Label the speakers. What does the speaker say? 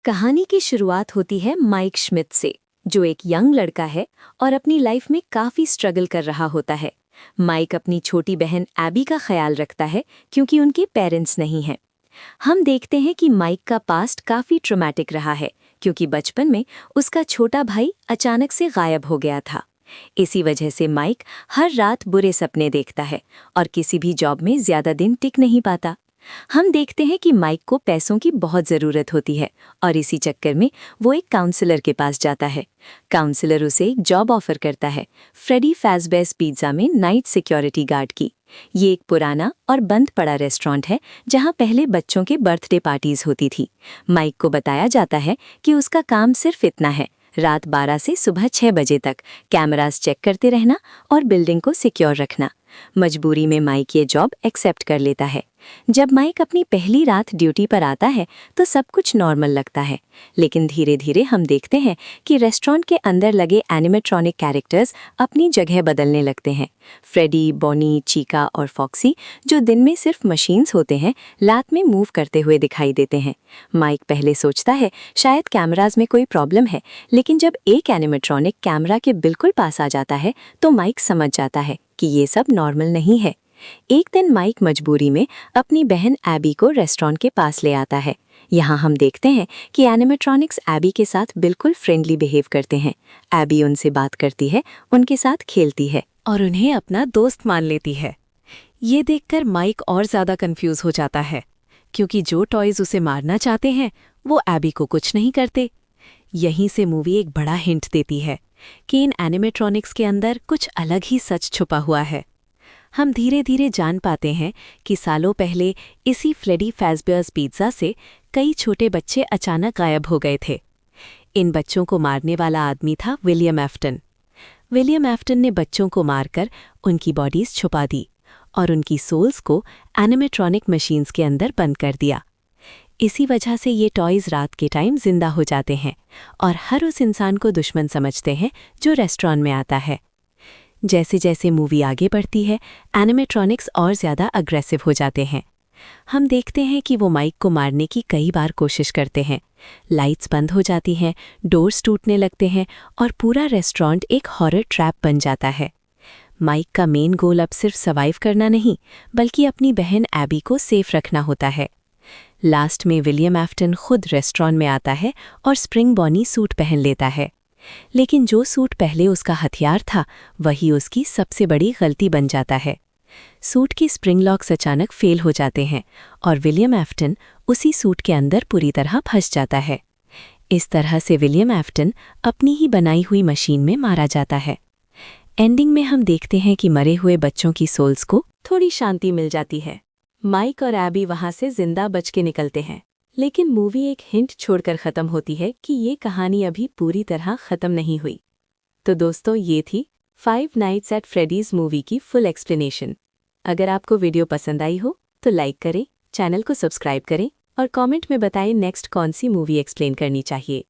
Speaker 1: कहानी की शुरुआत होती है माइक श्मिट से, जो एक यंग लड़का है और अपनी लाइफ में काफी स्ट्रगल कर रहा होता है। माइक अपनी छोटी बहन एबी का ख्याल रखता है क्योंकि उनके पेरेंट्स नहीं हैं। हम देखते हैं कि माइक का पास्ट काफी ट्रॉमेटिक रहा है क्योंकि बचपन में उसका छोटा भाई अचानक से गायब हो गया था। इसी वजह से माइक हर रात बुरे सपने देखता है और किसी भी जॉब में ज्यादा दिन टिक नहीं पाता। हम देखते हैं कि माइक को पैसों की बहुत ज़रूरत होती है और इसी चक्कर में वो एक काउंसलर के पास जाता है। काउंसलर उसे एक जॉब ऑफर करता है, फ्रेडी फैज़बेस पिज़्ज़ा में नाइट सिक्योरिटी गार्ड की। ये एक पुराना और बंद पड़ा रेस्टोरेंट है जहां पहले बच्चों के बर्थडे पार्टीज होती थी। माइक को बताया जाता है कि उसका काम सिर्फ इतना है, रात 12 से सुबह 6 बजे तक कैमरास चेक करते रहना और बिल्डिंग को सिक्योर रखना। मजबूरी में माइक ये जॉब एक्सेप्ट कर लेता है। जब माइक अपनी पहली रात ड्यूटी पर आता है तो सब कुछ नॉर्मल लगता है, लेकिन धीरे धीरे हम देखते हैं कि रेस्टोरेंट के अंदर लगे एनिमेट्रॉनिक कैरेक्टर्स अपनी जगह बदलने लगते हैं। फ्रेडी, बॉनी, चीका और फॉक्सी, जो दिन में सिर्फ मशीन्स होते हैं, रात में मूव करते हुए दिखाई देते हैं। माइक पहले सोचता है शायद कैमराज में कोई प्रॉब्लम है, लेकिन जब एक एनिमेट्रॉनिक कैमरा के बिल्कुल पास आ जाता है तो माइक समझ जाता है कि ये सब नॉर्मल नहीं है। एक दिन माइक मजबूरी में अपनी बहन एबी को रेस्टोरेंट के पास ले आता है। यहाँ हम देखते हैं कि एनिमेट्रॉनिक्स एबी के साथ बिल्कुल फ्रेंडली बिहेव करते हैं। एबी उनसे बात करती है, उनके साथ खेलती है और उन्हें अपना दोस्त मान लेती है। ये देखकर माइक और ज़्यादा कंफ्यूज हो जाता है क्योंकि जो टॉयज उसे मारना चाहते हैं वो एबी को कुछ नहीं करते। यहीं से मूवी एक बड़ा हिंट देती है कि इन एनिमेट्रॉनिक्स के अंदर कुछ अलग ही सच छुपा हुआ है। हम धीरे धीरे जान पाते हैं कि सालों पहले इसी फ्रेडी फैज़बेस पिज़्ज़ा से कई छोटे बच्चे अचानक गायब हो गए थे। इन बच्चों को मारने वाला आदमी था विलियम एफ्टन। विलियम एफ्टन ने बच्चों को मारकर उनकी बॉडीज छुपा दी और उनकी सोल्स को एनिमेट्रॉनिक मशीन्स के अंदर बंद कर दिया। इसी वजह से ये टॉयज रात के टाइम जिंदा हो जाते हैं और हर उस इंसान को दुश्मन समझते हैं जो रेस्टोरेंट में आता है। जैसे जैसे मूवी आगे बढ़ती है, एनिमेट्रॉनिक्स और ज़्यादा अग्रेसिव हो जाते हैं। हम देखते हैं कि वो माइक को मारने की कई बार कोशिश करते हैं। लाइट्स बंद हो जाती हैं, डोर्स टूटने लगते हैं और पूरा रेस्टोरेंट एक हॉरर ट्रैप बन जाता है। माइक का मेन गोल अब सिर्फ सर्वाइव करना नहीं, बल्कि अपनी बहन एबी को सेफ रखना होता है। लास्ट में विलियम एफ्टन खुद रेस्टोरेंट में आता है और स्प्रिंग बॉनी सूट पहन लेता है, लेकिन जो सूट पहले उसका हथियार था वही उसकी सबसे बड़ी गलती बन जाता है। सूट की स्प्रिंग लॉक्स अचानक फेल हो जाते हैं और विलियम एफ्टन उसी सूट के अंदर पूरी तरह फंस जाता है। इस तरह से विलियम एफ्टन अपनी ही बनाई हुई मशीन में मारा जाता है। एंडिंग में हम देखते हैं कि मरे हुए बच्चों की सोल्स को थोड़ी शांति मिल जाती है। माइक और एबी वहां से जिंदा बच के निकलते हैं, लेकिन मूवी एक हिंट छोड़कर ख़त्म होती है कि ये कहानी अभी पूरी तरह ख़त्म नहीं हुई। तो दोस्तों, ये थी 5 नाइट्स एट फ्रेडीज़ मूवी की फुल एक्सप्लेनेशन। अगर आपको वीडियो पसंद आई हो तो लाइक करें, चैनल को सब्सक्राइब करें और कमेंट में बताएं नेक्स्ट कौन सी मूवी एक्सप्लेन करनी चाहिए।